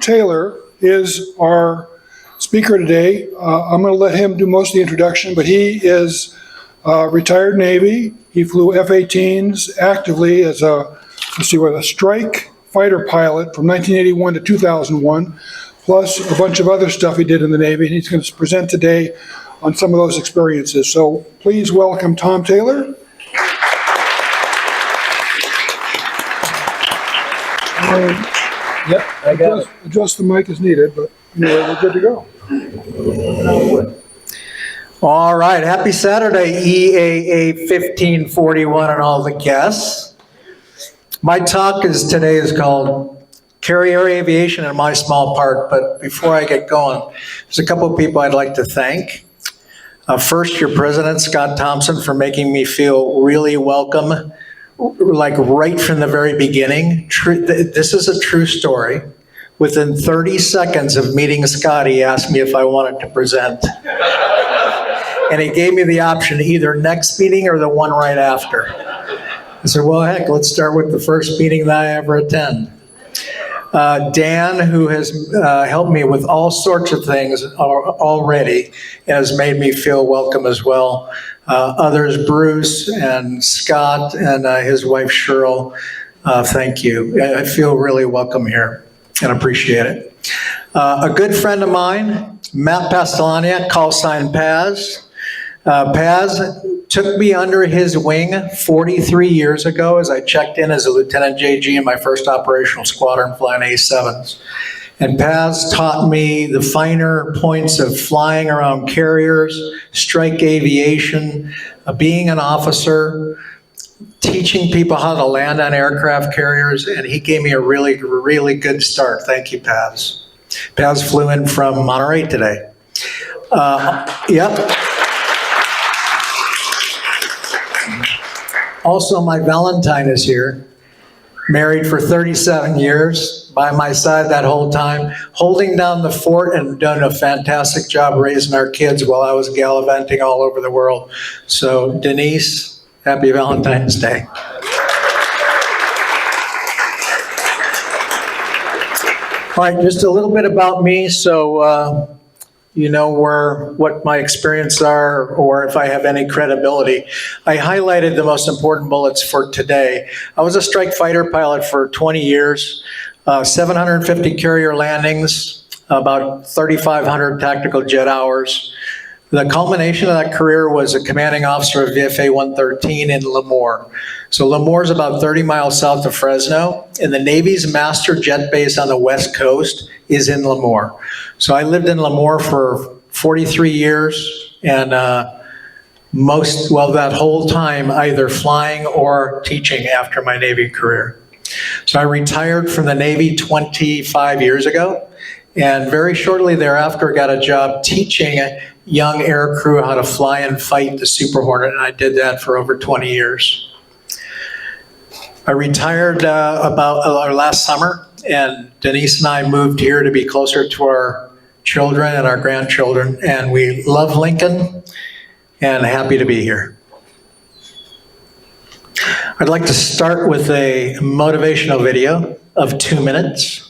Taylor is our speaker today. I'm going to let him do most of the introduction, but he is retired Navy. He flew F-18s actively as a strike fighter pilot from 1981 to 2001, plus a bunch of other stuff he did in the Navy, and he's going to present today on some of those experiences. So please welcome Tom Taylor. Yep, I got it. Adjust the mic as needed, but anyway, we're good to go. All right, happy Saturday, EAA 1541 and all the guests. My talk today is called Carrier Aviation and My Small Part, but before I get going, there's a couple of people I'd like to thank. First, your president, Scott Thompson, for making me feel really welcome, like right from the very beginning. This is a true story. Within 30 seconds of meeting Scott, he asked me if I wanted to present. And he gave me the option, either next meeting or the one right after. I said, well, heck, let's start with the first meeting that I ever attend. Dan, who has helped me with all sorts of things already, has made me feel welcome as well. Others, Bruce and Scott and his wife, Cheryl, thank you. I feel really welcome here and appreciate it. A good friend of mine, Matt Pastellania, call sign Paz. Paz took me under his wing 43 years ago as I checked in as a Lieutenant JG in my first operational squadron flying A-7s. And Paz taught me the finer points of flying around carriers, strike aviation, being an officer, teaching people how to land on aircraft carriers, and he gave me a really, really good start. Thank you, Paz. Paz flew in from Monterey today. Yep. Also, my Valentine is here, married for 37 years, by my side that whole time, holding down the fort and done a fantastic job raising our kids while I was gallivanting all over the world. So, Denise, happy Valentine's Day. All right, just a little bit about me, so you know what my experiences are, or if I have any credibility. I highlighted the most important bullets for today. I was a strike fighter pilot for 20 years, 750 carrier landings, about 3,500 tactical jet hours. The culmination of that career was a commanding officer of VFA 113 in Lemoore. So Lemoore is about 30 miles south of Fresno, and the Navy's master jet base on the West Coast is in Lemoore. So I lived in Lemoore for 43 years, and that whole time either flying or teaching after my Navy career. So I retired from the Navy 25 years ago, and very shortly thereafter got a job teaching young air crew how to fly and fight the Super Hornet, and I did that for over 20 years. I retired about last summer, and Denise and I moved here to be closer to our children and our grandchildren, and we love Lincoln and happy to be here. I'd like to start with a motivational video of 2 minutes.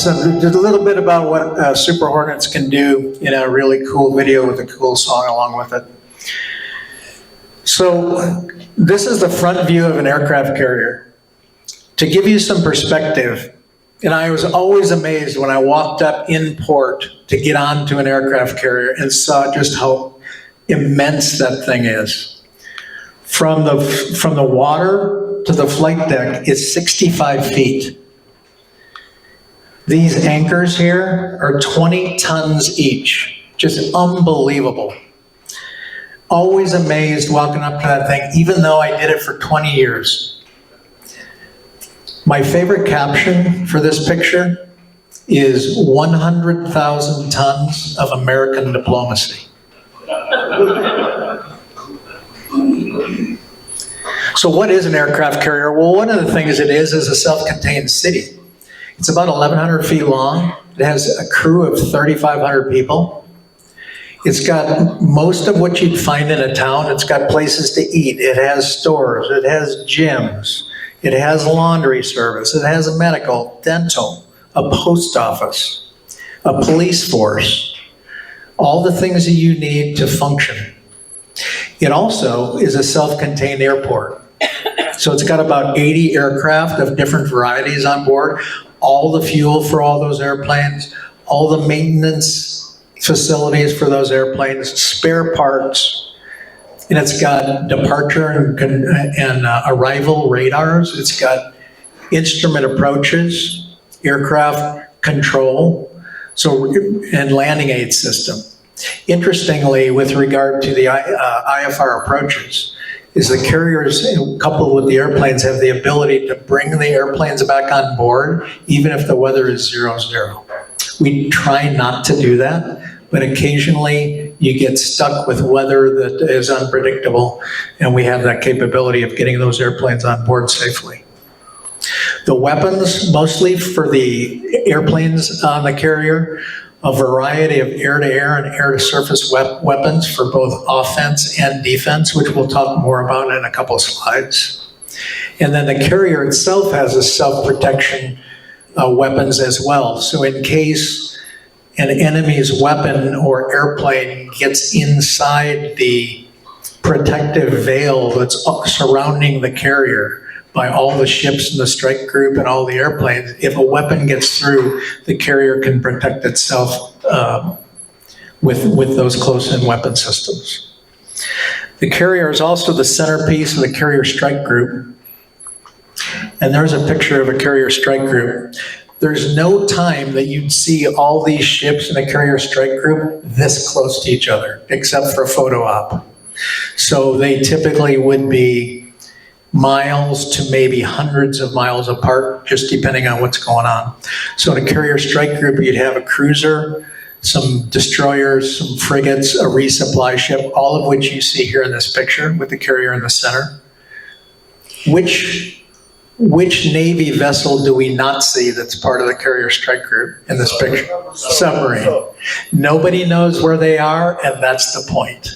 just a little bit about what Super Hornets can do in a really cool video with a cool song along with it. So this is the front view of an aircraft carrier. To give you some perspective, and I was always amazed when I walked up in port to get onto an aircraft carrier and saw just how immense that thing is. From the water to the flight deck is 65 feet. These anchors here are 20 tons each. Just unbelievable. Always amazed walking up to that thing, even though I did it for 20 years. My favorite caption for this picture is 100,000 tons of American diplomacy. So what is an aircraft carrier? Well, one of the things it is a self-contained city. It's about 1,100 feet long. It has a crew of 3,500 people. It's got most of what you'd find in a town. It's got places to eat. It has stores. It has gyms. It has laundry service. It has a medical, dental, a post office, a police force, all the things that you need to function. It also is a self-contained airport. So it's got about 80 aircraft of different varieties on board, all the fuel for all those airplanes, all the maintenance facilities for those airplanes, spare parts, and it's got departure and arrival radars. It's got instrument approaches, aircraft control, and landing aid system. Interestingly, with regard to the IFR approaches, is the carriers, coupled with the airplanes, have the ability to bring the airplanes back on board, even if the weather is 0-0. We try not to do that, but occasionally you get stuck with weather that is unpredictable, and we have that capability of getting those airplanes on board safely. The weapons, mostly for the airplanes on the carrier, a variety of air-to-air and air-to-surface weapons for both offense and defense, which we'll talk more about in a couple of slides. And then the carrier itself has a self-protection weapons as well. So in case an enemy's weapon or airplane gets inside the protective veil that's surrounding the carrier by all the ships in the strike group and all the airplanes, if a weapon gets through, the carrier can protect itself with those close-in weapon systems. The carrier is also the centerpiece of the carrier strike group. And there's a picture of a carrier strike group. There's no time that you'd see all these ships in a carrier strike group this close to each other, except for a photo op. So they typically would be miles to maybe hundreds of miles apart, just depending on what's going on. So in a carrier strike group, you'd have a cruiser, some destroyers, some frigates, a resupply ship, all of which you see here in this picture with the carrier in the center. Which Navy vessel do we not see that's part of the carrier strike group in this picture? Submarine. Nobody knows where they are, and that's the point.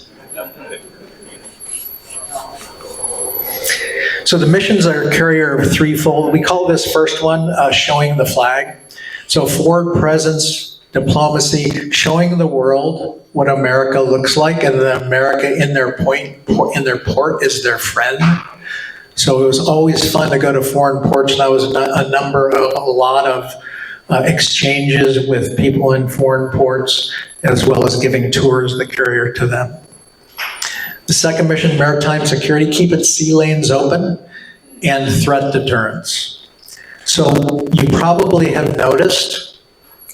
So the missions are carrier threefold. We call this first one showing the flag. So forward presence, diplomacy, showing the world what America looks like, and that America in their port is their friend. So it was always fun to go to foreign ports. That was a lot of exchanges with people in foreign ports, as well as giving tours of the carrier to them. The second mission, maritime security, keep its sea lanes open, and threat deterrence. So you probably have noticed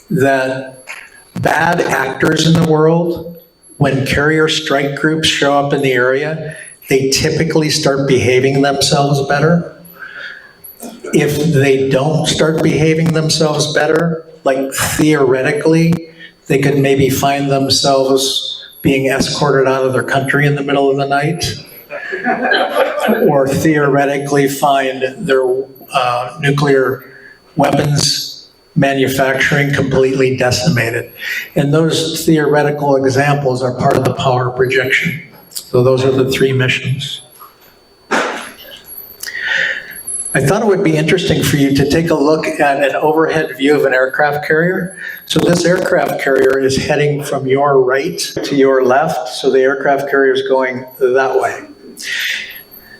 that bad actors in the world, when carrier strike groups show up in the area, they typically start behaving themselves better. If they don't start behaving themselves better, like theoretically, they could maybe find themselves being escorted out of their country in the middle of the night, or theoretically find their nuclear weapons manufacturing completely decimated. And those theoretical examples are part of the power projection. So those are the three missions. I thought it would be interesting for you to take a look at an overhead view of an aircraft carrier. So this aircraft carrier is heading from your right to your left, so the aircraft carrier is going that way.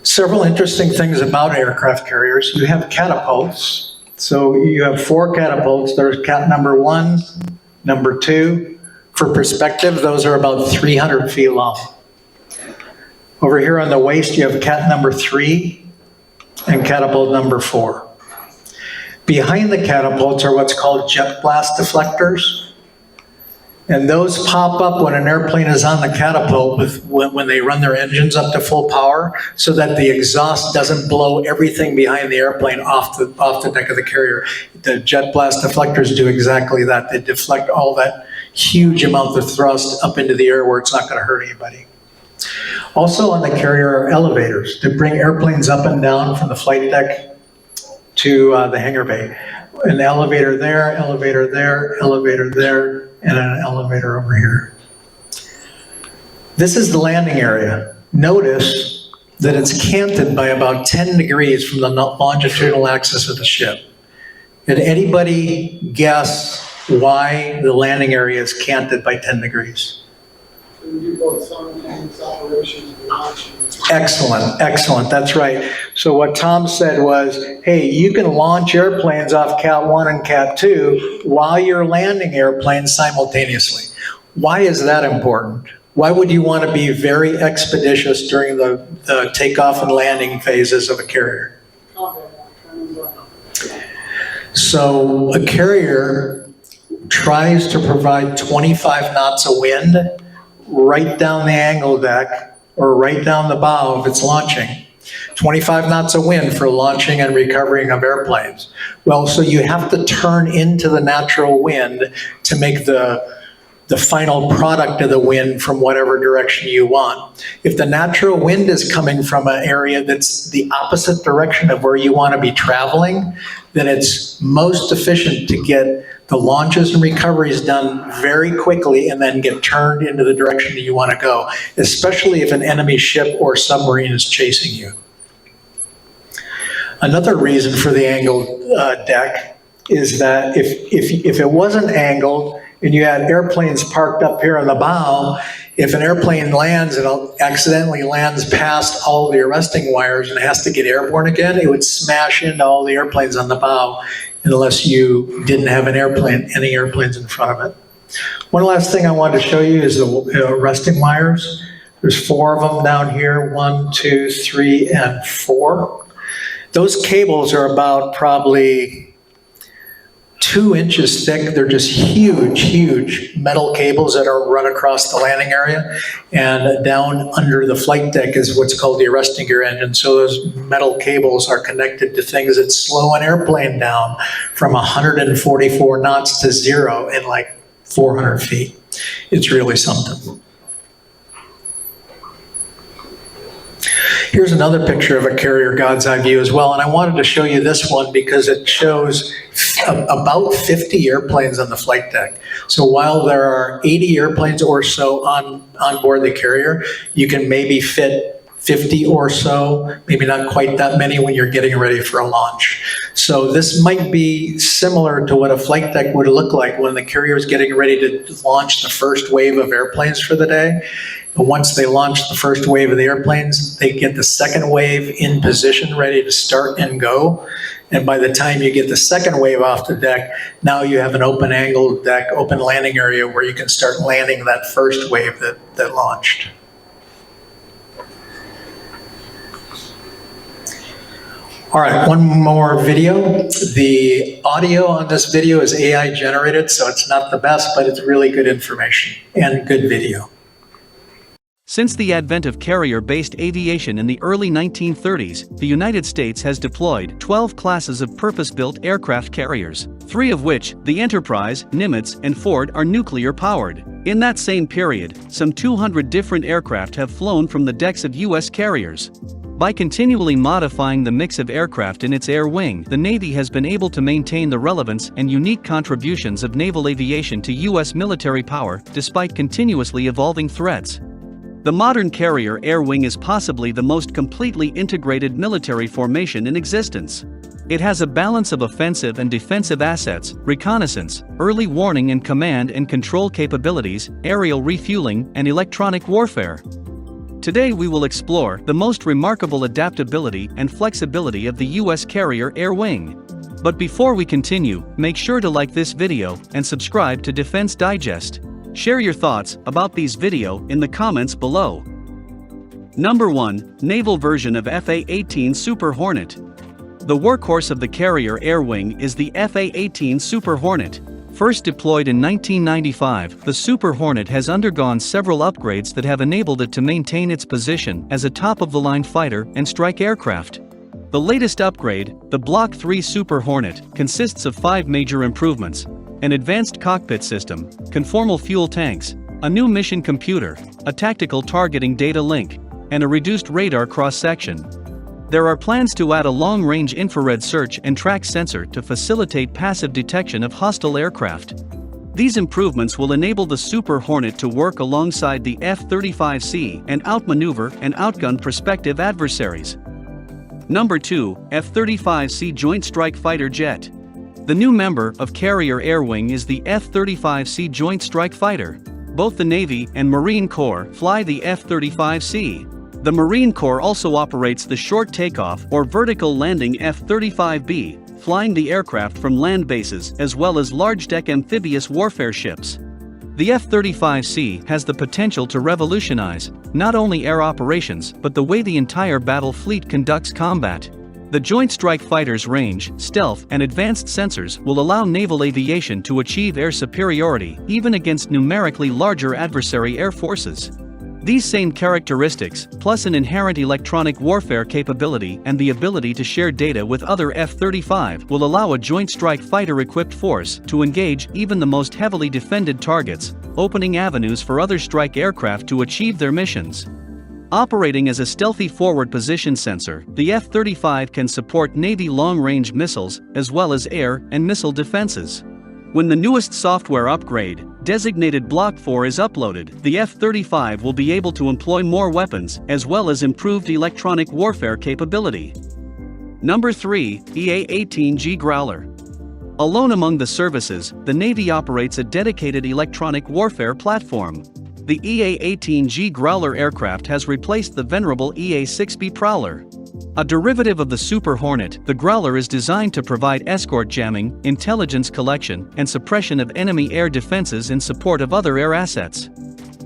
Several interesting things about aircraft carriers. You have catapults. So you have 4 catapults. There's cat number 1, number 2. For perspective, those are about 300 feet long. Over here on the waist, you have cat number 3 and catapult number 4. Behind the catapults are what's called jet blast deflectors. And those pop up when an airplane is on the catapult when they run their engines up to full power, so that the exhaust doesn't blow everything behind the airplane off the deck of the carrier. The jet blast deflectors do exactly that. They deflect all that huge amount of thrust up into the air where it's not going to hurt anybody. Also on the carrier are elevators to bring airplanes up and down from the flight deck to the hangar bay. An elevator there, elevator there, elevator there, and an elevator over here. This is the landing area. Notice that it's canted by about 10 degrees from the longitudinal axis of the ship. Did anybody guess why the landing area is canted by 10 degrees? We do both simultaneous operations and launching. Excellent, excellent, that's right. So what Tom said was, hey, you can launch airplanes off Cat 1 and Cat 2 while you're landing airplanes simultaneously. Why is that important? Why would you want to be very expeditious during the takeoff and landing phases of a carrier? So a carrier tries to provide 25 knots of wind right down the angle deck or right down the bow if it's launching. 25 knots of wind for launching and recovering of airplanes. Well, so you have to turn into the natural wind to make the final product of the wind from whatever direction you want. If the natural wind is coming from an area that's the opposite direction of where you want to be traveling, then it's most efficient to get the launches and recoveries done very quickly and then get turned into the direction that you want to go, especially if an enemy ship or submarine is chasing you. Another reason for the angled deck is that if it wasn't angled and you had airplanes parked up here on the bow, if an airplane lands and accidentally lands past all the arresting wires and has to get airborne again, it would smash into all the airplanes on the bow unless you didn't have any airplanes in front of it. One last thing I wanted to show you is the arresting wires. There's 4 of them down here, 1, 2, 3, and 4. Those cables are about probably 2 inches thick. They're just huge, huge metal cables that are run across the landing area. And down under the flight deck is what's called the arresting gear engine. So those metal cables are connected to things that slow an airplane down from 144 knots to 0 in like 400 feet. It's really something. Here's another picture of a carrier God's eye view as well, and I wanted to show you this one because it shows about 50 airplanes on the flight deck. So while there are 80 airplanes or so on board the carrier, you can maybe fit 50 or so, maybe not quite that many when you're getting ready for a launch. So this might be similar to what a flight deck would look like when the carrier is getting ready to launch the first wave of airplanes for the day. And once they launch the first wave of the airplanes, they get the second wave in position, ready to start and go. And by the time you get the second wave off the deck, now you have an open angle deck, open landing area where you can start landing that first wave that launched. All right, one more video. The audio on this video is AI generated, so it's not the best, but it's really good information and good video. Since the advent of carrier-based aviation in the early 1930s, the United States has deployed 12 classes of purpose-built aircraft carriers, 3 of which, the Enterprise, Nimitz, and Ford, are nuclear-powered. In that same period, some 200 different aircraft have flown from the decks of U.S. carriers. By continually modifying the mix of aircraft in its air wing, the Navy has been able to maintain the relevance and unique contributions of naval aviation to U.S. military power despite continuously evolving threats. The modern carrier air wing is possibly the most completely integrated military formation in existence. It has a balance of offensive and defensive assets, reconnaissance, early warning and command and control capabilities, aerial refueling, and electronic warfare. Today we will explore the most remarkable adaptability and flexibility of the U.S. carrier air wing. But before we continue, make sure to like this video and subscribe to Defense Digest. Share your thoughts about these video in the comments below. Number 1. Naval version of FA-18 Super Hornet. The workhorse of the carrier air wing is the FA-18 Super Hornet. First deployed in 1995, the Super Hornet has undergone several upgrades that have enabled it to maintain its position as a top-of-the-line fighter and strike aircraft. The latest upgrade, the Block 3 Super Hornet, consists of 5 major improvements: an advanced cockpit system, conformal fuel tanks, a new mission computer, a tactical targeting data link, and a reduced radar cross-section. There are plans to add a long-range infrared search and track sensor to facilitate passive detection of hostile aircraft. These improvements will enable the Super Hornet to work alongside the F-35C and outmaneuver and outgun prospective adversaries. Number 2. F-35C Joint Strike Fighter Jet. The new member of Carrier Air Wing is the F-35C Joint Strike Fighter. Both the Navy and Marine Corps fly the F-35C. The Marine Corps also operates the short takeoff or vertical landing F-35B, flying the aircraft from land bases as well as large-deck amphibious warfare ships. The F-35C has the potential to revolutionize not only air operations but the way the entire battle fleet conducts combat. The Joint Strike Fighter's range, stealth, and advanced sensors will allow naval aviation to achieve air superiority even against numerically larger adversary air forces. These same characteristics, plus an inherent electronic warfare capability and the ability to share data with other F-35, will allow a Joint Strike Fighter-equipped force to engage even the most heavily defended targets, opening avenues for other strike aircraft to achieve their missions. Operating as a stealthy forward position sensor, the F-35 can support Navy long-range missiles as well as air and missile defenses. When the newest software upgrade, designated Block 4, is uploaded, the F-35 will be able to employ more weapons as well as improved electronic warfare capability. Number 3. EA-18G Growler. Alone among the services, the Navy operates a dedicated electronic warfare platform. The EA-18G Growler aircraft has replaced the venerable EA-6B Prowler. A derivative of the Super Hornet, the Growler is designed to provide escort jamming, intelligence collection, and suppression of enemy air defenses in support of other air assets.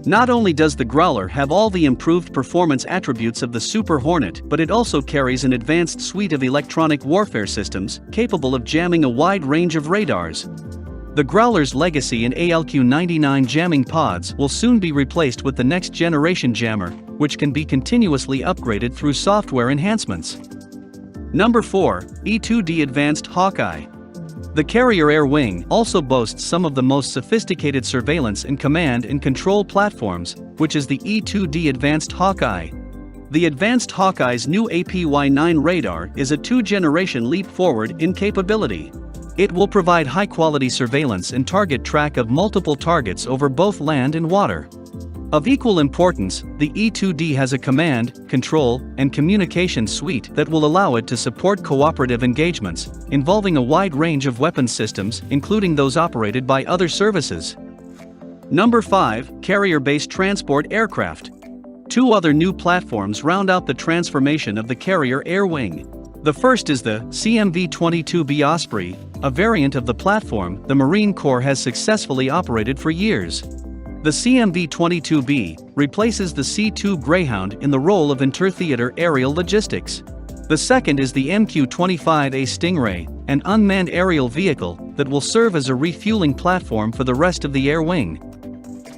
Not only does the Growler have all the improved performance attributes of the Super Hornet, but it also carries an advanced suite of electronic warfare systems capable of jamming a wide range of radars. The Growler's legacy in ALQ-99 jamming pods will soon be replaced with the next-generation jammer, which can be continuously upgraded through software enhancements. Number 4. E-2D Advanced Hawkeye. The Carrier Air Wing also boasts some of the most sophisticated surveillance and command and control platforms, which is the E-2D Advanced Hawkeye. The Advanced Hawkeye's new APY-9 radar is a 2-generation leap forward in capability. It will provide high-quality surveillance and target track of multiple targets over both land and water. Of equal importance, the E-2D has a command, control, and communication suite that will allow it to support cooperative engagements, involving a wide range of weapons systems, including those operated by other services. Number 5. Carrier-based transport aircraft. 2 other new platforms round out the transformation of the Carrier Air Wing. The first is the CMV-22B Osprey, a variant of the platform the Marine Corps has successfully operated for years. The CMV-22B replaces the C-2 Greyhound in the role of intertheater aerial logistics. The second is the MQ-25A Stingray, an unmanned aerial vehicle that will serve as a refueling platform for the rest of the air wing.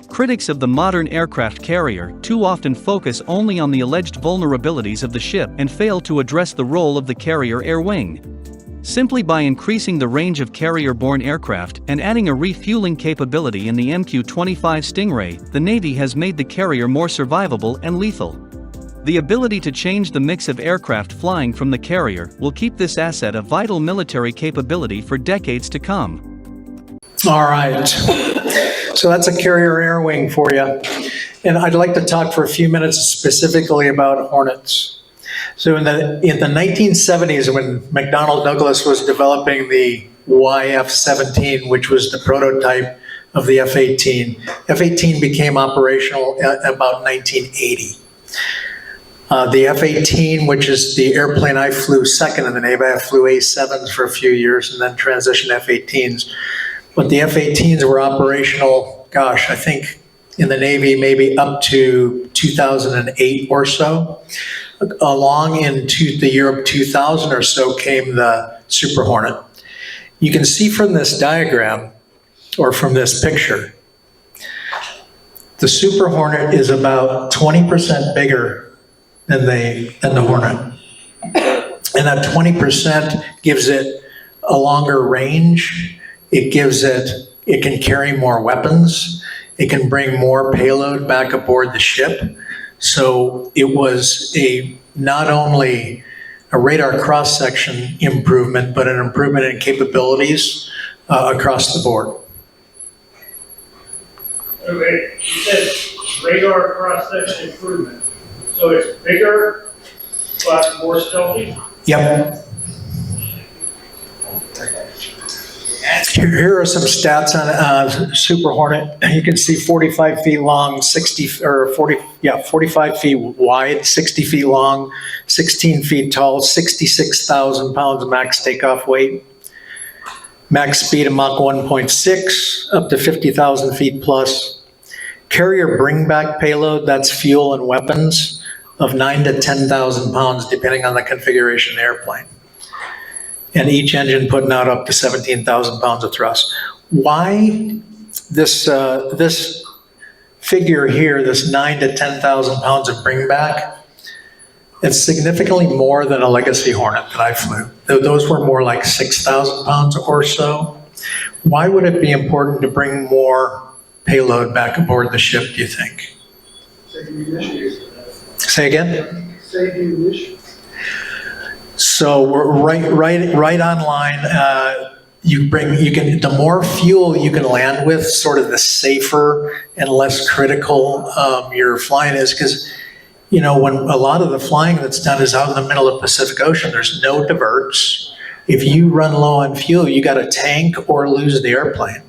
Critics of the modern aircraft carrier too often focus only on the alleged vulnerabilities of the ship and fail to address the role of the carrier air wing. Simply by increasing the range of carrier-borne aircraft and adding a refueling capability in the MQ-25 Stingray, the Navy has made the carrier more survivable and lethal. The ability to change the mix of aircraft flying from the carrier will keep this asset a vital military capability for decades to come. All right. So that's a carrier air wing for you. And I'd like to talk for a few minutes specifically about Hornets. So in the 1970s, when McDonnell Douglas was developing the YF-17, which was the prototype of the F-18, F-18 became operational at about 1980. The F-18, which is the airplane I flew second in the Navy, I flew A-7s for a few years and then transitioned to F-18s. But the F-18s were operational, gosh, I think in the Navy maybe up to 2008 or so. Along into the year of 2000 or so came the Super Hornet. You can see from this diagram, or from this picture, the Super Hornet is about 20% bigger than the Hornet. And that 20% gives it a longer range. It can carry more weapons. It can bring more payload back aboard the ship. So it was not only a radar cross-section improvement, but an improvement in capabilities across the board. Okay, you said radar cross-section improvement. So it's bigger, but more stealthy? Yep. Here are some stats on Super Hornet. You can see 45 feet long, 45 feet wide, 60 feet long, 16 feet tall, 66,000 pounds max takeoff weight. Max speed of Mach 1.6, up to 50,000 feet plus. Carrier bring-back payload, that's fuel and weapons, of 9,000 to 10,000 pounds, depending on the configuration of the airplane. And each engine putting out up to 17,000 pounds of thrust. Why this figure here, this 9,000 to 10,000 pounds of bring-back? It's significantly more than a Legacy Hornet that I flew. Those were more like 6,000 pounds or so. Why would it be important to bring more payload back aboard the ship, do you think? Save munitions. Say again? Save munitions. So we're right on line. The more fuel you can land with, sort of the safer and less critical your flying is, because when a lot of the flying that's done is out in the middle of the Pacific Ocean, there's no diverts. If you run low on fuel, you got to tank or lose the airplane.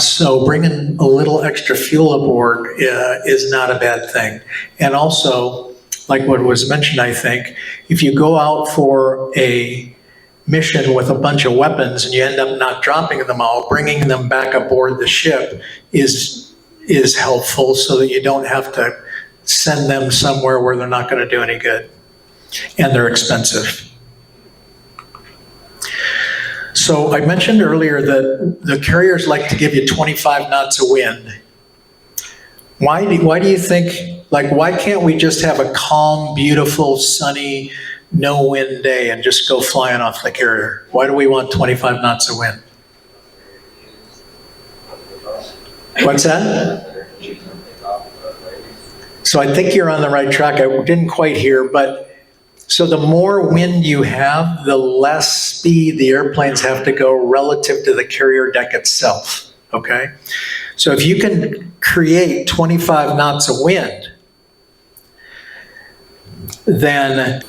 So bringing a little extra fuel aboard is not a bad thing. And also, like what was mentioned, I think, if you go out for a mission with a bunch of weapons and you end up not dropping them all, bringing them back aboard the ship is helpful so that you don't have to send them somewhere where they're not going to do any good. And they're expensive. So I mentioned earlier that the carriers like to give you 25 knots of wind. Why do you think, why can't we just have a calm, beautiful, sunny, no wind day and just go flying off the carrier? Why do we want 25 knots of wind? What's that? So I think you're on the right track. I didn't quite hear, but so the more wind you have, the less speed the airplanes have to go relative to the carrier deck itself, okay? So if you can create 25 knots of wind, then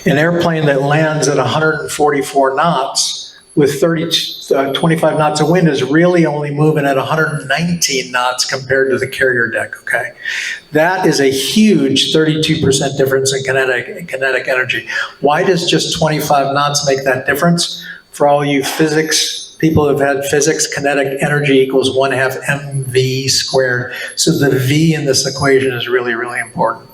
an airplane that lands at 144 knots with 25 knots of wind is really only moving at 119 knots compared to the carrier deck, okay? That is a huge 32% difference in kinetic energy. Why does just 25 knots make that difference? For all you physics, people who've had physics, kinetic energy equals 1/2 mv squared. So the V in this equation is really, really important.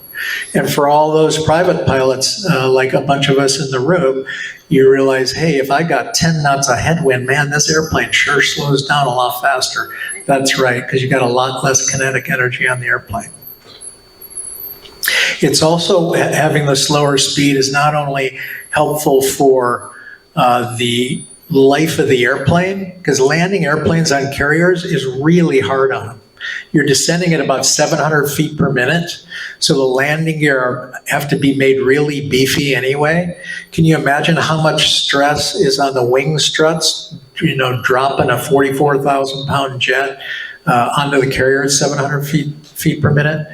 And for all those private pilots, like a bunch of us in the room, you realize, hey, if I got 10 knots of headwind, man, this airplane sure slows down a lot faster. That's right, because you got a lot less kinetic energy on the airplane. It's also, having the slower speed is not only helpful for the life of the airplane, because landing airplanes on carriers is really hard on them. You're descending at about 700 feet per minute, so the landing gear have to be made really beefy anyway. Can you imagine how much stress is on the wing struts, dropping a 44,000 pound jet onto the carrier at 700 feet feet per minute.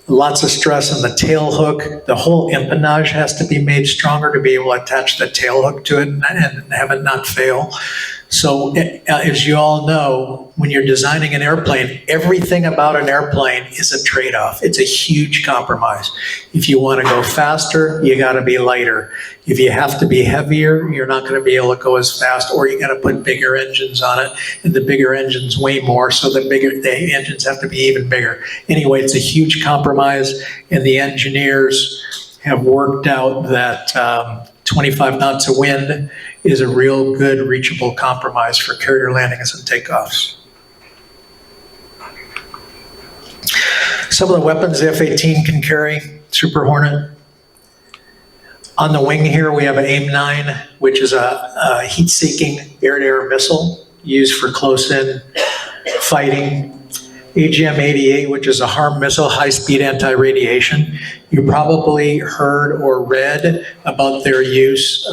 Lots of stress on the tail hook. The whole empennage has to be made stronger to be able to attach the tail hook to it and have it not fail. So as you all know, when you're designing an airplane, everything about an airplane is a trade-off. It's a huge compromise. If you want to go faster, you got to be lighter. If you have to be heavier, you're not going to be able to go as fast, or you got to put bigger engines on it, and the bigger engines weigh more, so the engines have to be even bigger. Anyway, it's a huge compromise, and the engineers have worked out that 25 knots of wind is a real good reachable compromise for carrier landings and takeoffs. Some of the weapons the F-18 can carry, Super Hornet. On the wing here, we have an AIM-9, which is a heat-seeking air-to-air missile used for close-in fighting. AGM-88, which is a HARM missile, high-speed anti-radiation. You probably heard or read about their use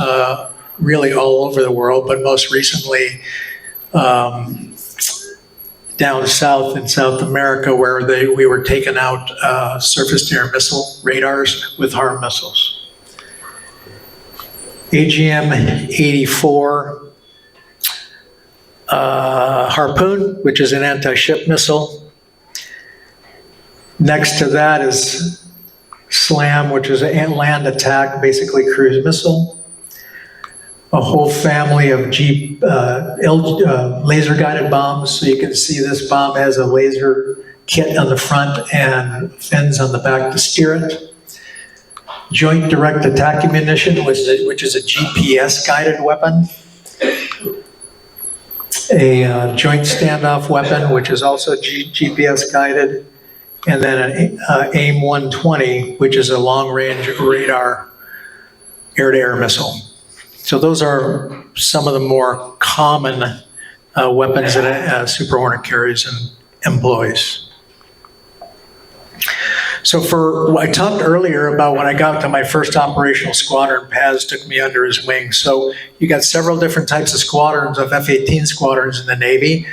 really all over the world, but most recently down south in South America, where we were taking out surface-to-air missile radars with HARM missiles. AGM-84 Harpoon, which is an anti-ship missile. Next to that is SLAM, which is a land attack, basically cruise missile. A whole family of laser-guided bombs. So you can see this bomb has a laser kit on the front and fins on the back to steer it. Joint direct attack ammunition, which is a GPS-guided weapon. A joint standoff weapon, which is also GPS-guided. And then an AIM-120, which is a long-range radar air-to-air missile. So those are some of the more common weapons that a Super Hornet carries and employs. So I talked earlier about when I got to my first operational squadron, Paz took me under his wing. So you got several different types of squadrons, of F-18 squadrons in the Navy.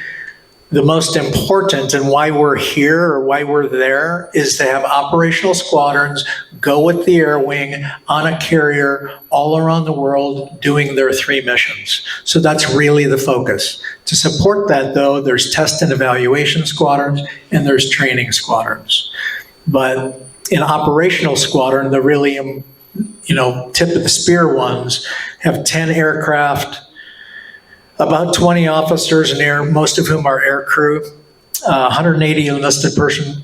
The most important, and why we're here or why we're there, is to have operational squadrons go with the air wing on a carrier all around the world doing their 3 missions. So that's really the focus. To support that, though, there's test and evaluation squadrons and there's training squadrons. But in operational squadron, the really, tip of the spear ones have 10 aircraft, about 20 officers and most of whom are air crew, 180 enlisted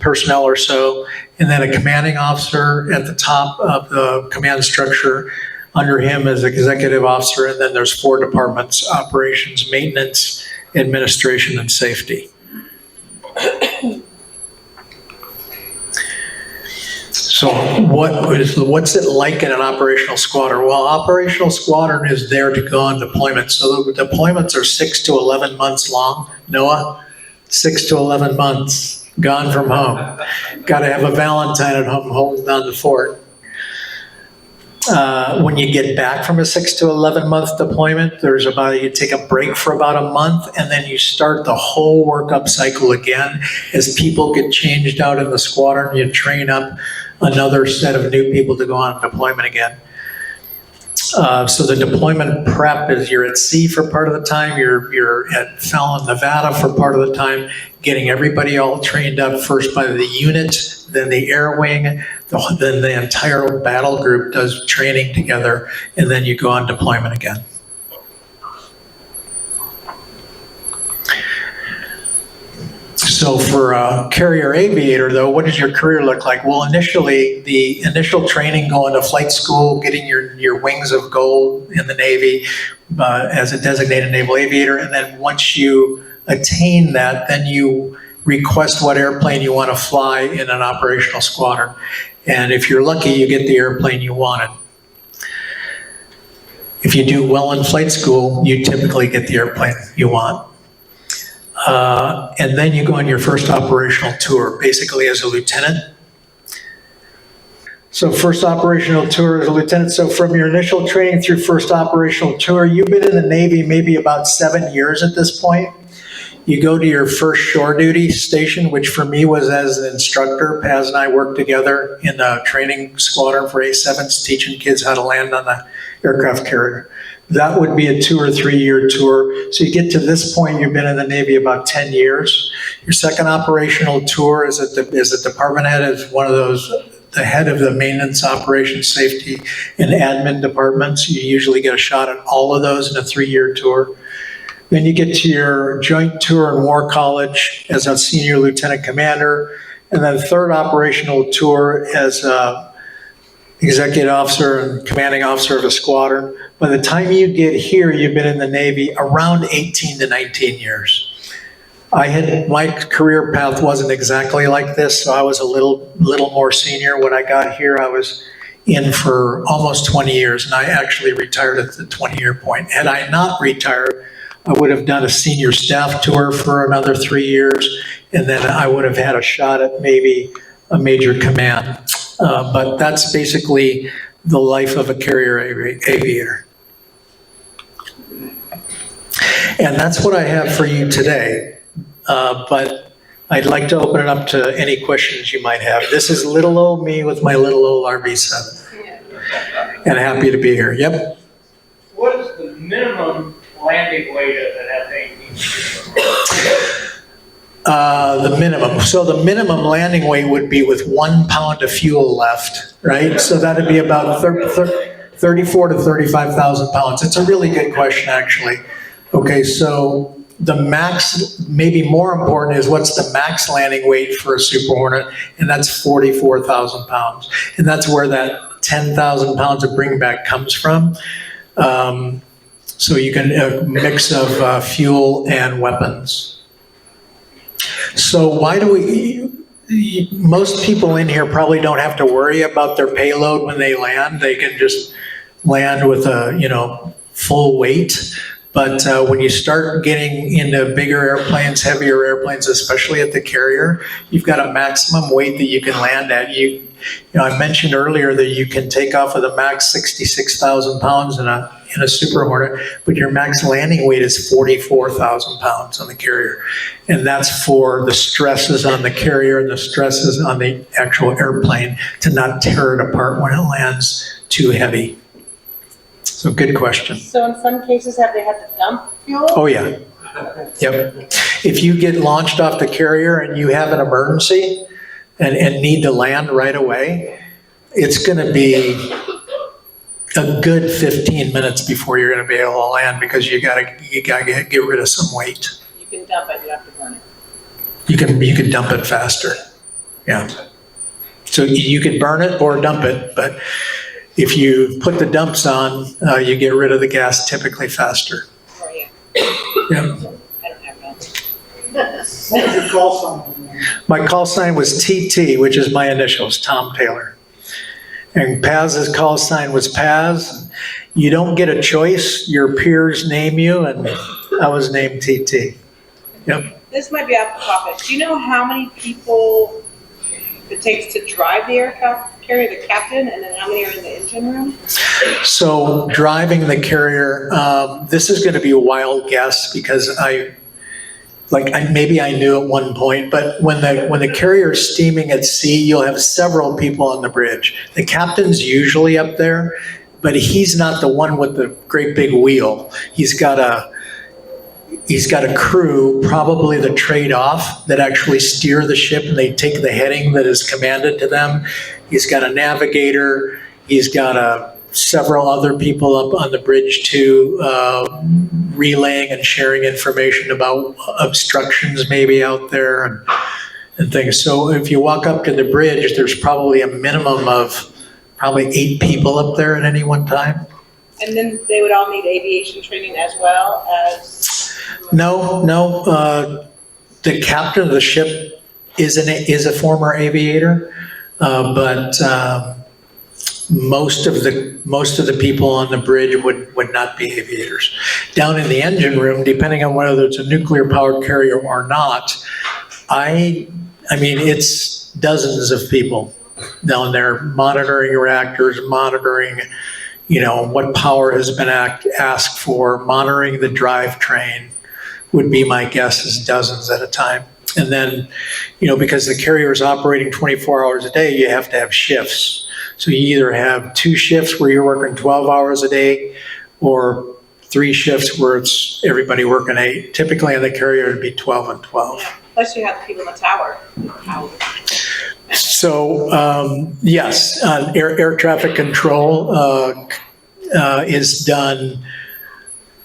personnel or so, and then a commanding officer at the top of the command structure. Under him is executive officer, and then there's 4 departments: operations, maintenance, administration, and safety. So what's it like in an operational squadron? Well, operational squadron is there to go on deployment. So the deployments are 6 to 11 months long. Noah, 6 to 11 months, gone from home. Got to have a Valentine at home holding down the fort. When you get back from a 6 to 11 month deployment, you take a break for about a month, and then you start the whole workup cycle again. As people get changed out in the squadron, you train up another set of new people to go on deployment again. So the deployment prep is you're at sea for part of the time, you're at Fallon, Nevada for part of the time, getting everybody all trained up first by the unit, then the air wing, then the entire battle group does training together, and then you go on deployment again. So for a carrier aviator, though, what does your career look like? Well, initially, the initial training, going to flight school, getting your wings of gold in the Navy as a designated naval aviator, and then once you attain that, then you request what airplane you want to fly in an operational squadron. And if you're lucky, you get the airplane you wanted. If you do well in flight school, you typically get the airplane you want. And then you go on your first operational tour, basically as a lieutenant. So first operational tour as a lieutenant. So from your initial training through first operational tour, you've been in the Navy maybe about 7 years at this point. You go to your first shore duty station, which for me was as an instructor. Paz and I worked together in a training squadron for A7s, teaching kids how to land on the aircraft carrier. That would be a 2 or 3 year tour. So you get to this point, you've been in the Navy about 10 years. Your second operational tour is a department head, as one of those, the head of the maintenance, operations, safety, and admin departments. You usually get a shot at all of those in a 3 year tour. Then you get to your joint tour in War College as a senior lieutenant commander, and then third operational tour as a executive officer and commanding officer of a squadron. By the time you get here, you've been in the Navy around 18 to 19 years. My career path wasn't exactly like this, so I was a little more senior. When I got here, I was in for almost 20 years, and I actually retired at the 20-year point. Had I not retired, I would have done a senior staff tour for another 3 years, and then I would have had a shot at maybe a major command. But that's basically the life of a carrier aviator. And that's what I have for you today. But I'd like to open it up to any questions you might have. This is little old me with my little old RV-7. And happy to be here. Yep. What is the minimum landing weight of an F-18? The minimum. So the minimum landing weight would be with 1 pound of fuel left, right? So that'd be about 34 to 35,000 pounds. It's a really good question, actually. Okay, so the max, maybe more important, is what's the max landing weight for a Super Hornet, and that's 44,000 pounds. And that's where that 10,000 pounds of bringback comes from. So you can, a mix of fuel and weapons. So why do most people in here probably don't have to worry about their payload when they land. They can just land with a, full weight. But when you start getting into bigger airplanes, heavier airplanes, especially at the carrier, you've got a maximum weight that you can land at. I mentioned earlier that you can take off with a max 66,000 pounds in a Super Hornet, but your max landing weight is 44,000 pounds on the carrier. And that's for the stresses on the carrier and the stresses on the actual airplane to not tear it apart when it lands too heavy. So good question. So in some cases, have they had to dump fuel? Oh, yeah. Yep. If you get launched off the carrier and you have an emergency and need to land right away, it's going to be a good 15 minutes before you're going to be able to land, because you got to get rid of some weight. You can dump it, you have to burn it. You can dump it faster. Yeah. So you can burn it or dump it, but if you put the dumps on, you get rid of the gas typically faster. Oh, yeah. Yeah. I don't have that. What was your call sign? My call sign was TT, which is my initials, Tom Taylor. And Paz's call sign was Paz. You don't get a choice. Your peers name you, and I was named TT. Yep. This might be off the topic. Do you know how many people it takes to drive the aircraft carrier, the captain, and then how many are in the engine room? So driving the carrier, this is going to be a wild guess, because maybe I knew at one point, but when the carrier is steaming at sea, you'll have several people on the bridge. The captain's usually up there, but he's not the one with the great big wheel. He's got a crew, probably the trade-off, that actually steer the ship, and they take the heading that is commanded to them. He's got a navigator. He's got several other people up on the bridge too, relaying and sharing information about obstructions maybe out there and things. So if you walk up to the bridge, there's probably a minimum of probably 8 people up there at any one time. And then they would all need aviation training as well as? No. The captain of the ship is a former aviator, but most of the people on the bridge would not be aviators. Down in the engine room, depending on whether it's a nuclear powered carrier or not, I mean it's dozens of people down there monitoring reactors, monitoring what power has been asked for, monitoring the drivetrain, would be my guess, is dozens at a time. And then, because the carrier is operating 24 hours a day, you have to have shifts. So you either have 2 shifts where you're working 12 hours a day, or 3 shifts where it's everybody working 8. Typically on the carrier, it'd be 12 and 12. Yeah. Plus you have the people in the tower. So, yes, air traffic control is done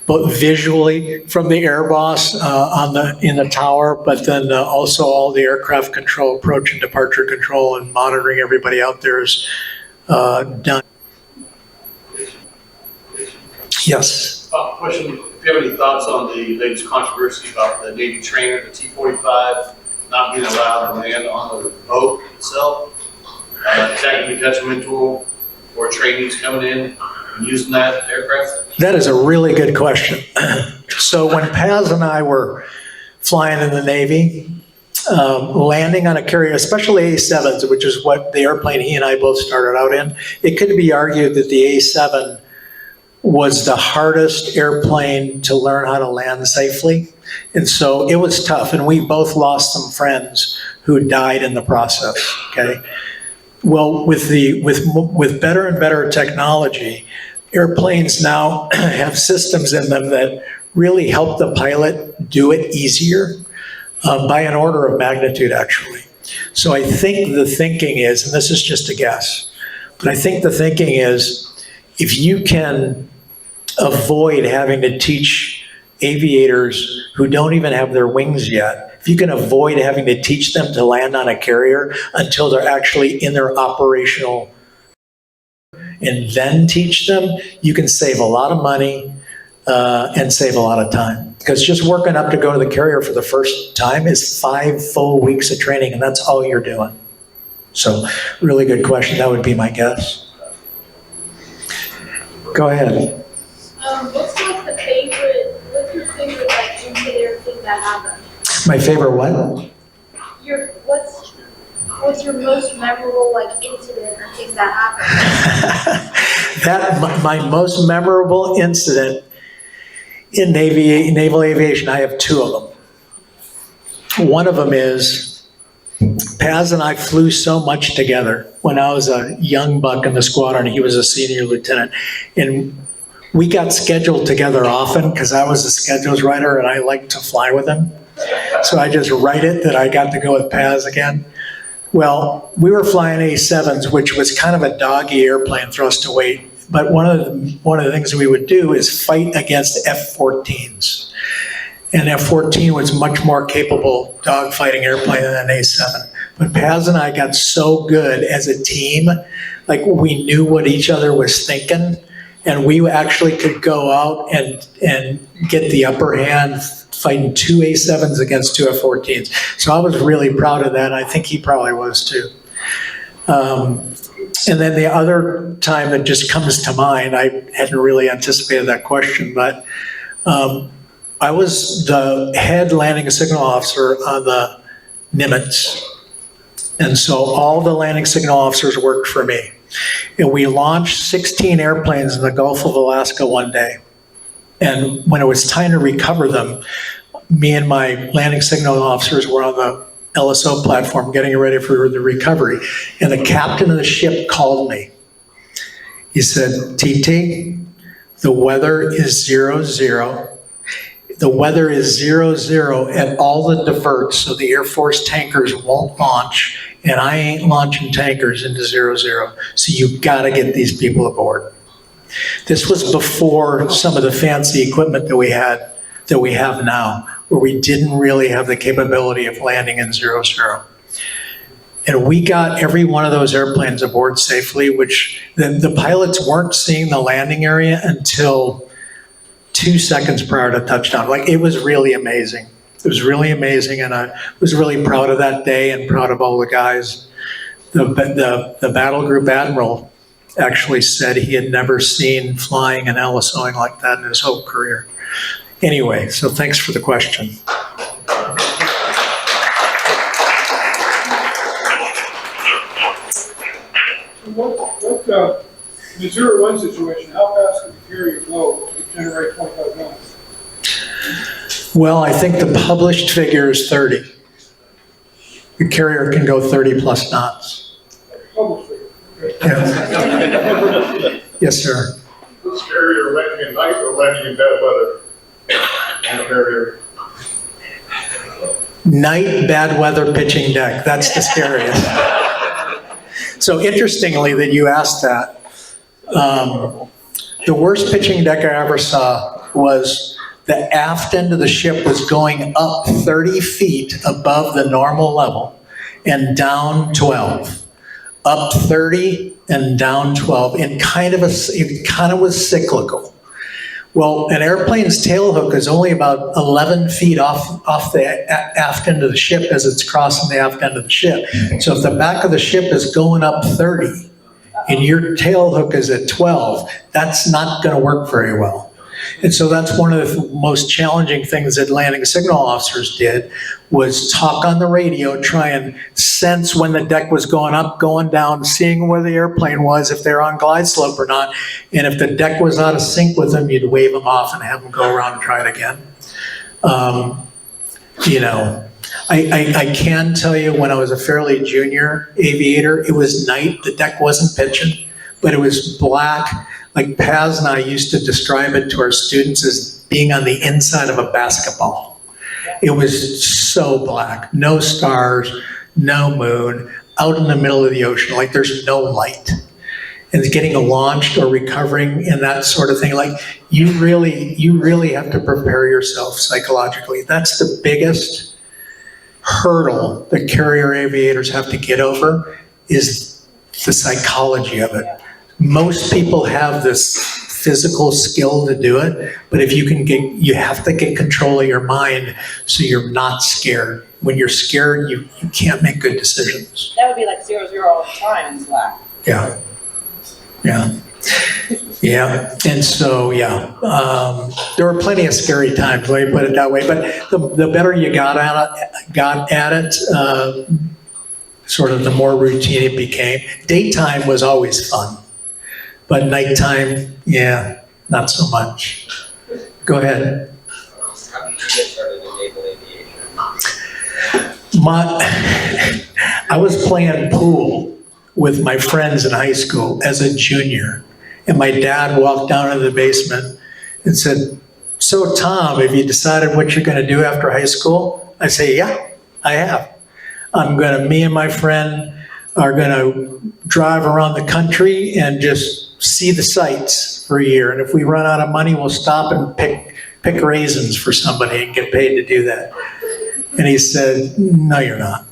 both visually from the air boss in the tower, but then also all the aircraft control, approach and departure control, and monitoring everybody out there is done. Yes. Question, if you have any thoughts on the latest controversy about the Navy trainer, the T-45, not being allowed to land on the boat itself? Is that going to be detrimental for trainees coming in and using that aircraft? That is a really good question. So when Paz and I were flying in the Navy, landing on a carrier, especially A-7s, which is what the airplane he and I both started out in, it could be argued that the A-7 was the hardest airplane to learn how to land safely. And so it was tough, and we both lost some friends who died in the process, okay? Well, with better and better technology, airplanes now have systems in them that really help the pilot do it easier by an order of magnitude, actually. So I think the thinking is, and this is just a guess, but I think the thinking is, if you can avoid having to teach aviators who don't even have their wings yet, if you can avoid having to teach them to land on a carrier until they're actually in their operational, and then teach them, you can save a lot of money and save a lot of time. Because just working up to go to the carrier for the first time is 5 full weeks of training, and that's all you're doing. So, really good question. That would be my guess. Go ahead. What's your favorite like incident thing that happened? My favorite what? What's your most memorable like incident or thing that happened? My most memorable incident in naval aviation, I have 2 of them. One of them is Paz and I flew so much together when I was a young buck in the squadron. He was a senior lieutenant, and we got scheduled together often because I was the schedules writer and I liked to fly with him. So I just write it that I got to go with Paz again. Well, we were flying A-7s, which was kind of a doggy airplane, thrust to weight. But one of the things we would do is fight against F-14s. And F-14 was much more capable dogfighting airplane than an A-7. But Paz and I got so good as a team, like we knew what each other was thinking, and we actually could go out and get the upper hand fighting 2 A-7s against 2 F-14s. So I was really proud of that. I think he probably was too. And then the other time that just comes to mind, I hadn't really anticipated that question, but I was the head landing signal officer on the Nimitz. And so all the landing signal officers worked for me. And we launched 16 airplanes in the Gulf of Alaska one day. And when it was time to recover them, me and my landing signal officers were on the LSO platform getting ready for the recovery. And the captain of the ship called me. He said, TT, the weather is 0-0. The weather is 0-0 at all the diverts, so the Air Force tankers won't launch, and I ain't launching tankers into 0-0. So you gotta get these people aboard. This was before some of the fancy equipment that we have now, where we didn't really have the capability of landing in 0-0. And we got every one of those airplanes aboard safely, which the pilots weren't seeing the landing area until 2 seconds prior to touchdown. Like, it was really amazing. It was really amazing, and I was really proud of that day and proud of all the guys. The battle group admiral actually said he had never seen flying and LSOing like that in his whole career. Anyway, so thanks for the question. In the 0-1 situation, how fast could the carrier go to generate 25 knots? Well, I think the published figure is 30. The carrier can go 30 plus knots. Yeah. Yes, sir. What's scarier, landing at night or landing in bad weather? On a carrier. Night, bad weather, pitching deck. That's the scariest. So interestingly that you asked that. The worst pitching deck I ever saw was the aft end of the ship was going up 30 feet above the normal level and down 12. Up 30 and down 12. It kind of was cyclical. Well, an airplane's tail hook is only about 11 feet off the aft end of the ship as it's crossing the aft end of the ship. So if the back of the ship is going up 30 and your tail hook is at 12, that's not going to work very well. And so that's one of the most challenging things that landing signal officers did was talk on the radio, try and sense when the deck was going up, going down, seeing where the airplane was, if they're on glide slope or not. And if the deck was out of sync with them, you'd wave them off and have them go around and try it again. I can tell you when I was a fairly junior aviator, it was night, the deck wasn't pitching, but it was black. Like Paz and I used to describe it to our students as being on the inside of a basketball. It was so black, no stars, no moon, out in the middle of the ocean, like there's no light. And getting launched or recovering and that sort of thing, like you really have to prepare yourself psychologically. That's the biggest hurdle that carrier aviators have to get over is the psychology of it. Most people have this physical skill to do it, but if you have to get control of your mind so you're not scared. When you're scared, you can't make good decisions. That would be like 0-0 all the time in Slack. Yeah. And so, there were plenty of scary times, let me put it that way, but the better you got at it, sort of the more routine it became. Daytime was always fun. But nighttime, not so much. Go ahead. How did you get started in naval aviation? I was playing pool with my friends in high school as a junior. And my dad walked down into the basement and said, "So Tom, have you decided what you're going to do after high school?" I say, "Yeah, I have. Me and my friend are going to drive around the country and just see the sights for a year. And if we run out of money, we'll stop and pick raisins for somebody and get paid to do that." And he said, "No, you're not."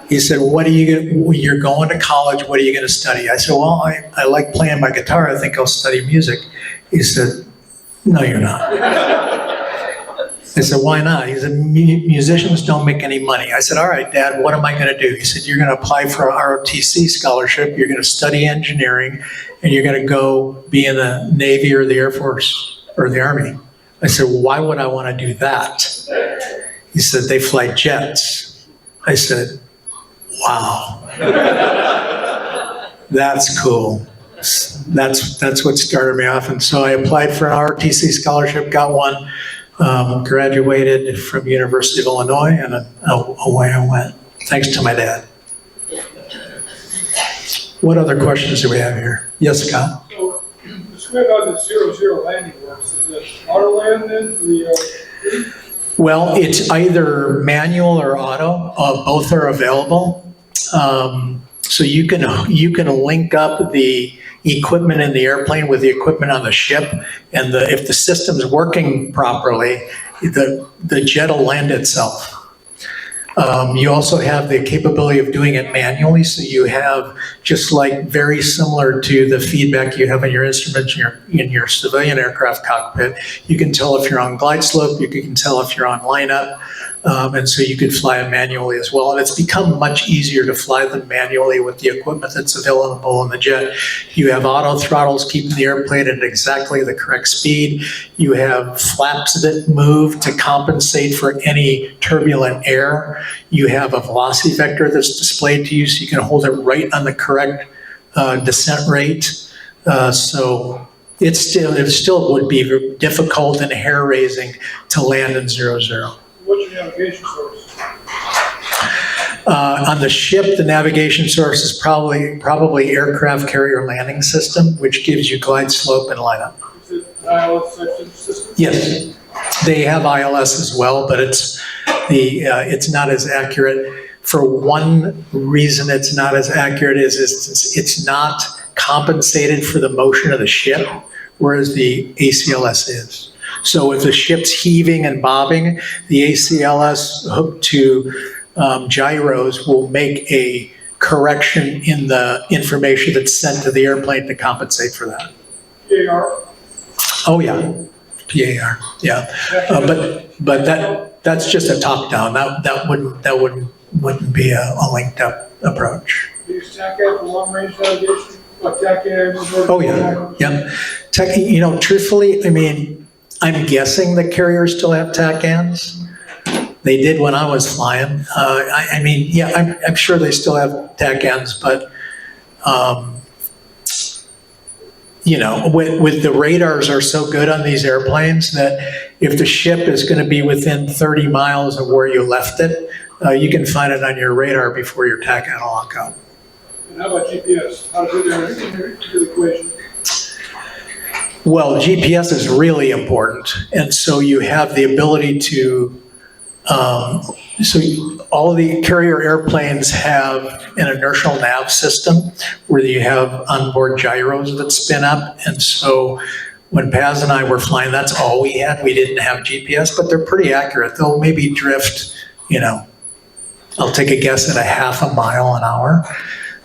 He said, "You're going to college, what are you going to study?" I said, "Well, I like playing my guitar. I think I'll study music." He said, "No, you're not." I said, "Why not?" He said, "Musicians don't make any money." I said, "All right, Dad, what am I going to do?" He said, "You're going to apply for an ROTC scholarship. You're going to study engineering, and you're going to go be in the Navy or the Air Force or the Army." I said, "Why would I want to do that?" He said, "They fly jets." I said, "Wow, that's cool." That's what started me off. And so I applied for an ROTC scholarship, got one. Graduated from University of Illinois, and away I went, thanks to my dad. What other questions do we have here? Yes, Scott? So, describe how the 0-0 landing works. Is it Autoland then for the Well, it's either manual or auto. Both are available. So you can link up the equipment in the airplane with the equipment on the ship, and if the system's working properly, the jet will land itself. You also have the capability of doing it manually, so you have just like very similar to the feedback you have in your instruments in your civilian aircraft cockpit. You can tell if you're on glide slope, you can tell if you're on lineup, and so you could fly it manually as well. And it's become much easier to fly them manually with the equipment that's available in the jet. You have auto throttles keeping the airplane at exactly the correct speed. You have flaps that move to compensate for any turbulent air. You have a velocity vector that's displayed to you so you can hold it right on the correct descent rate. So it still would be difficult and hair-raising to land in 0-0. What's your navigation source? On the ship, the navigation source is probably aircraft carrier landing system, which gives you glide slope and lineup. Is it ILS section system? Yes, they have ILS as well, but it's not as accurate. For one reason it's not as accurate is it's not compensated for the motion of the ship, whereas the ACLS is. So if the ship's heaving and bobbing, the ACLS hooked to gyros will make a correction in the information that's sent to the airplane to compensate for that. PAR? Oh, yeah, PAR, yeah. But that's just a top-down. That wouldn't be a linked-up approach. Do you use TACAN for long-range navigation? Like TACAN? Oh, yeah. Truthfully, I mean, I'm guessing the carriers still have TACANs. They did when I was flying. I'm sure they still have TACANs, but, with the radars are so good on these airplanes that if the ship is going to be within 30 miles of where you left it, you can find it on your radar before your TACAN will lock up. And how about GPS? How does it enter into the equation? Well, GPS is really important, and so you have the ability to, all the carrier airplanes have an inertial nav system where you have onboard gyros that spin up, and so when Paz and I were flying, that's all we had. We didn't have GPS, but they're pretty accurate. They'll maybe drift, I'll take a guess at a half a mile an hour,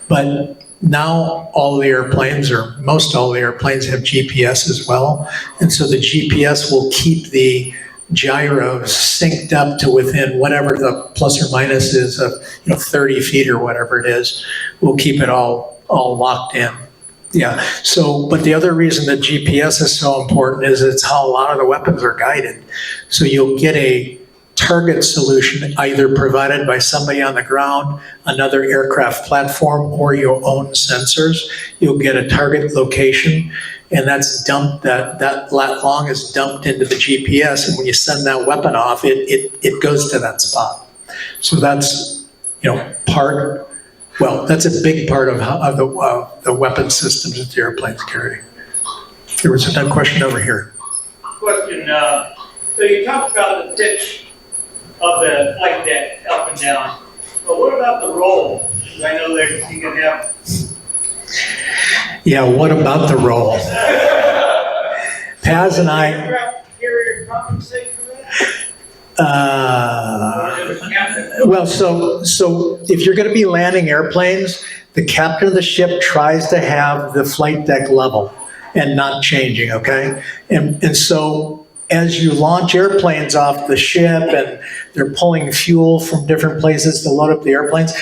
but now all the airplanes, or most all the airplanes, have GPS as well. And so the GPS will keep the gyros synced up to within whatever the plus or minus is of 30 feet or whatever it is. We'll keep it all locked in. Yeah. So, but the other reason that GPS is so important is it's how a lot of the weapons are guided. So you'll get a target solution either provided by somebody on the ground, another aircraft platform, or your own sensors. You'll get a target location, and that's dumped, that lat long is dumped into the GPS, and when you send that weapon off, it goes to that spot. So that's, that's a big part of the weapon systems that the airplanes carry. There was another question over here. Question, so you talked about the pitch of the flight deck up and down, but what about the roll? I know that you can have. Yeah, what about the roll? Paz and I. Aircraft carrier compensate for that? So if you're going to be landing airplanes, the captain of the ship tries to have the flight deck level and not changing, okay? And so as you launch airplanes off the ship and they're pulling fuel from different places to load up the airplanes,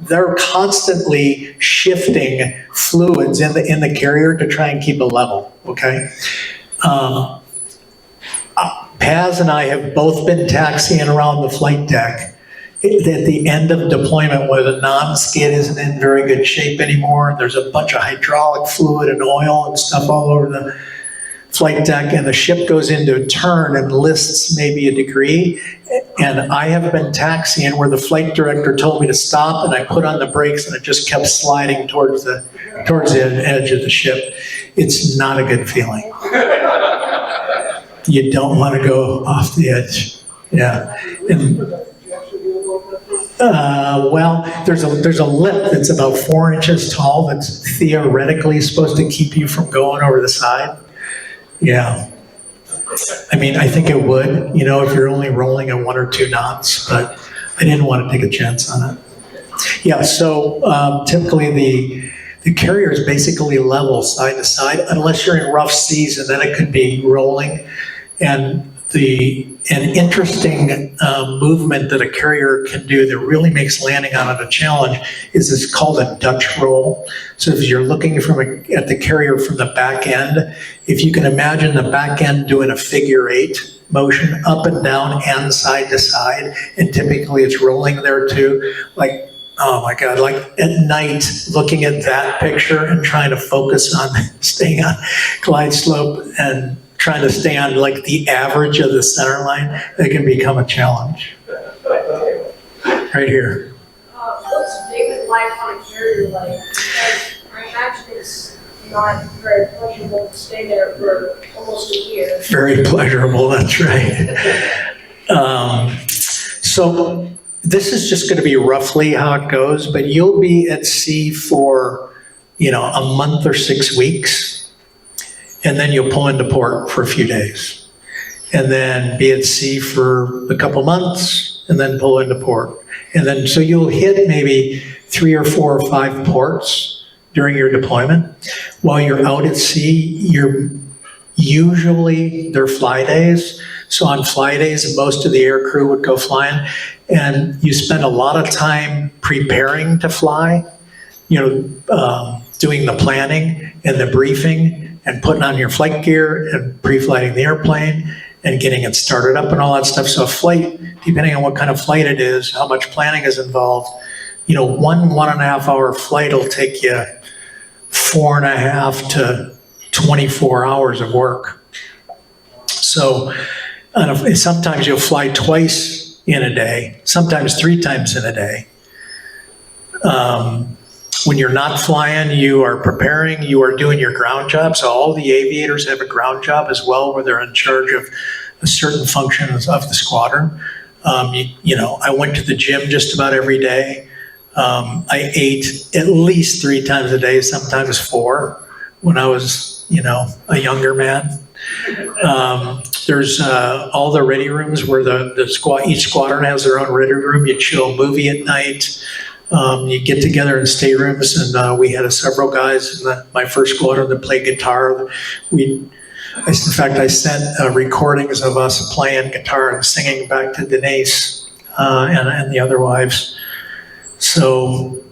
they're constantly shifting fluids in the carrier to try and keep it level, okay? Paz and I have both been taxiing around the flight deck at the end of deployment where the non-skid isn't in very good shape anymore. There's a bunch of hydraulic fluid and oil and stuff all over the flight deck, and the ship goes into a turn and lists maybe a degree. And I have been taxiing where the flight director told me to stop, and I put on the brakes, and it just kept sliding towards the edge of the ship. It's not a good feeling. You don't want to go off the edge. Yeah. And, there's a lip that's about 4 inches tall that's theoretically supposed to keep you from going over the side. Yeah. I mean, I think it would, if you're only rolling at 1 or 2 knots, but I didn't want to take a chance on it. Yeah, so typically the carrier is basically level side to side, unless you're in rough seas, and then it could be rolling. And an interesting movement that a carrier can do that really makes landing on it a challenge is it's called a Dutch roll. So if you're looking at the carrier from the back end, if you can imagine the back end doing a figure 8 motion up and down and side to side, and typically it's rolling there too. Like oh my God, like at night, looking at that picture and trying to focus on staying on glide slope and trying to stay on like the average of the center line, it can become a challenge. Right here. What's daily life on a carrier like? Because I imagine it's not very pleasurable to stay there for almost a year. Very pleasurable, that's right. So this is just going to be roughly how it goes, but you'll be at sea for, a month or 6 weeks, and then you'll pull into port for a few days, and then be at sea for a couple months, and then pull into port. And then, so you'll hit maybe 3 or 4 or 5 ports during your deployment. While you're out at sea, they're fly days. So on fly days, most of the air crew would go flying, and you spend a lot of time preparing to fly, doing the planning and the briefing and putting on your flight gear and pre-flighting the airplane and getting it started up and all that stuff. So a flight, depending on what kind of flight it is, how much planning is involved, 1.5 hour flight will take you 4.5 to 24 hours of work. So sometimes you'll fly twice in a day, sometimes 3 times in a day. When you're not flying, you are preparing, you are doing your ground job. So all the aviators have a ground job as well, where they're in charge of certain functions of the squadron. I went to the gym just about every day. I ate at least 3 times a day, sometimes 4, when I was, a younger man. There's all the ready rooms where each squadron has their own ready room. You chill a movie at night. You get together in staterooms, and we had several guys in my first squadron that played guitar. In fact, I sent recordings of us playing guitar and singing back to Denise and the other wives. So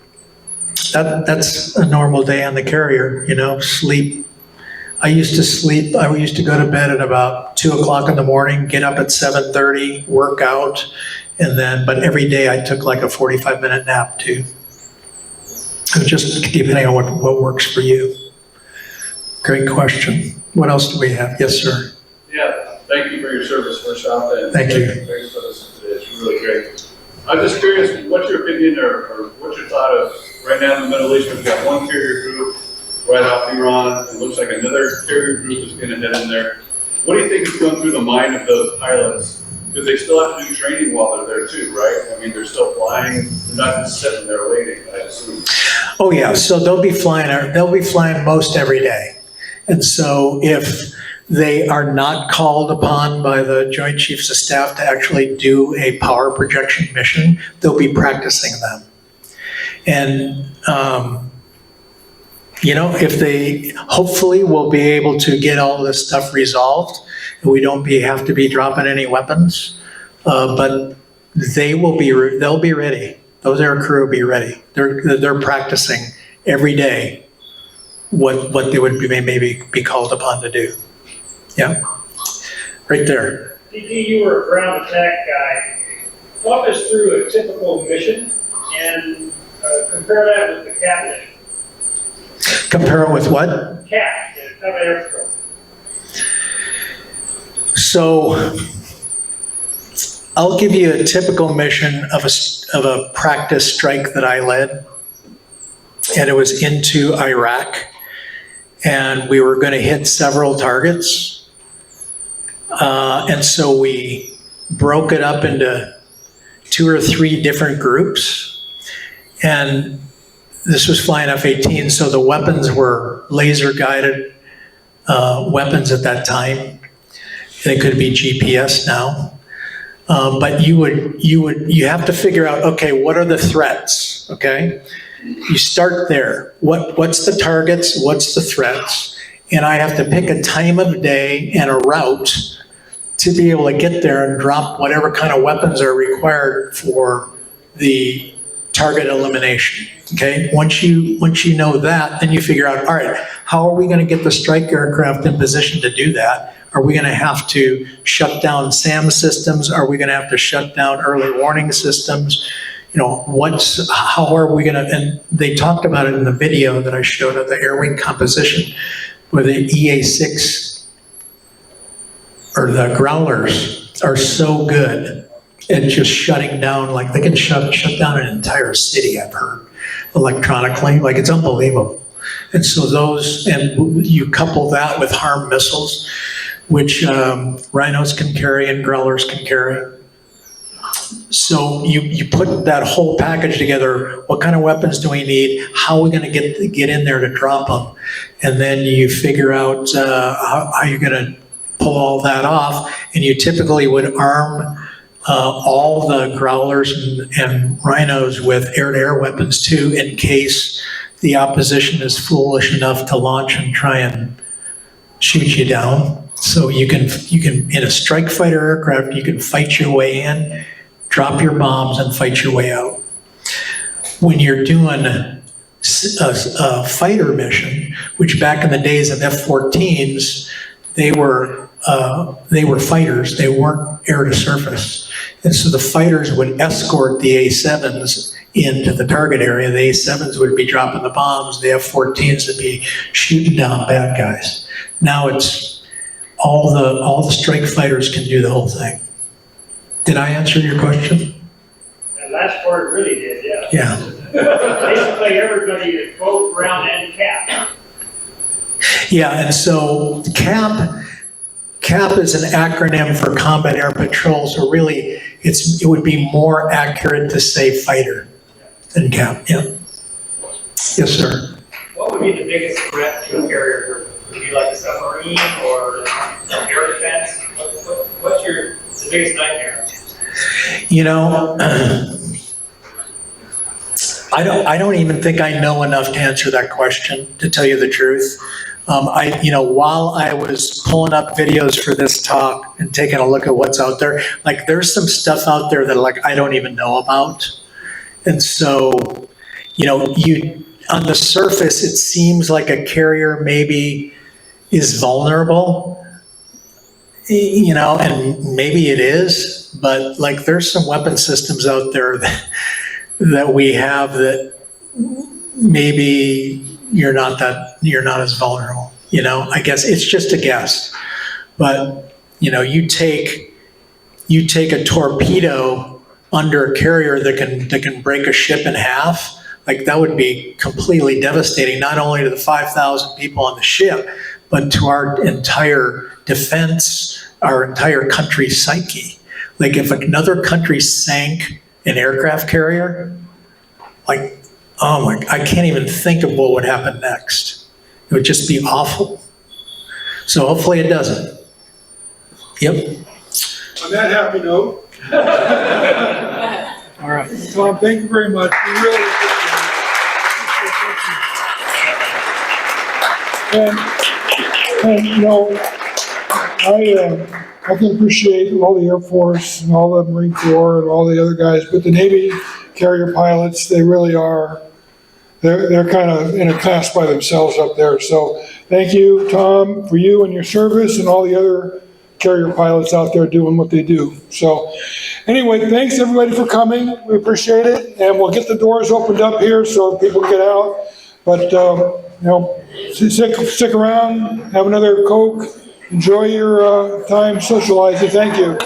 that's a normal day on the carrier, sleep. I used to go to bed at about 2 o'clock in the morning, get up at 7:30, work out, but every day I took like a 45-minute nap too. Just depending on what works for you. Great question. What else do we have? Yes, sir. Yeah, thank you for your service first off. And Thank you. Thanks for this today. It's really great. I'm just curious, what's your opinion or what's your thought of right now in the Middle East? We've got one carrier group right off Iran. It looks like another carrier group is going to head in there. What do you think is going through the mind of those pilots? Because they still have to do training while they're there too, right? I mean, they're still flying. They're not just sitting there waiting, I assume. Oh yeah, so they'll be flying most every day. And so if they are not called upon by the Joint Chiefs of Staff to actually do a power projection mission, they'll be practicing them. And, if they hopefully will be able to get all this stuff resolved, and we don't have to be dropping any weapons, but they'll be ready. Those air crew will be ready. They're practicing every day what they would maybe be called upon to do. Yeah, right there. DT, you were a ground attack guy. Walk us through a typical mission and compare that with the CAT mission. Compare it with what? CAT, the Combat Air Patrol. So I'll give you a typical mission of a practice strike that I led, and it was into Iraq, and we were going to hit several targets. And so we broke it up into 2 or 3 different groups. And this was flying F-18, so the weapons were laser-guided weapons at that time. They could be GPS now. But you have to figure out, okay, what are the threats, okay? You start there. What's the targets? What's the threats? And I have to pick a time of day and a route to be able to get there and drop whatever kind of weapons are required for the target elimination. Okay, once you know that, then you figure out, all right, how are we going to get the strike aircraft in position to do that? Are we going to have to shut down SAM systems? Are we going to have to shut down early warning systems? how are we gonna, and they talked about it in the video that I showed of the air wing composition, where the EA6 or the growlers are so good at just shutting down, like they can shut down an entire city, I've heard, electronically, like it's unbelievable. And so and you couple that with HARM missiles, which rhinos can carry and growlers can carry. So you put that whole package together. What kind of weapons do we need? How are we going to get in there to drop them? And then you figure out how you're going to pull all that off. And you typically would arm all the growlers and rhinos with air-to-air weapons too, in case the opposition is foolish enough to launch and try and shoot you down. So you can in a strike fighter aircraft, you can fight your way in, drop your bombs, and fight your way out. When you're doing a fighter mission, which back in the days of F-14s, they were fighters, they weren't air to surface. And so the fighters would escort the A-7s into the target area. The A-7s would be dropping the bombs, the F-14s would be shooting down bad guys. Now it's all the strike fighters can do the whole thing. Did I answer your question? That last part really did, yeah. Yeah. Basically, everybody is both ground and cap. Yeah, and so CAP is an acronym for Combat Air Patrol, so really it would be more accurate to say fighter than CAP, yeah. Yes, sir. What would be the biggest threat to a carrier group? Would it be like a submarine or air defense? What's the biggest nightmare? I don't even think I know enough to answer that question, to tell you the truth. While I was pulling up videos for this talk and taking a look at what's out there, like there's some stuff out there that like I don't even know about. And so, on the surface, it seems like a carrier maybe is vulnerable, and maybe it is, but like there's some weapon systems out there that we have that maybe you're not as vulnerable. I guess it's just a guess, but you take a torpedo under a carrier that can break a ship in half. Like that would be completely devastating, not only to the 5,000 people on the ship, but to our entire defense, our entire country's psyche. Like if another country sank an aircraft carrier, like, oh my, I can't even think of what would happen next. It would just be awful. So hopefully it doesn't. Yep. On that happy note. All right, Tom, thank you very much. We really appreciate it. I can appreciate all the Air Force and all the Marine Corps and all the other guys, but the Navy carrier pilots, they really are, they're kind of in a class by themselves up there. So thank you, Tom, for you and your service and all the other carrier pilots out there doing what they do. So anyway, thanks everybody for coming. We appreciate it. And we'll get the doors opened up here so people can get out. But, stick around, have another Coke, enjoy your time socializing. Thank you.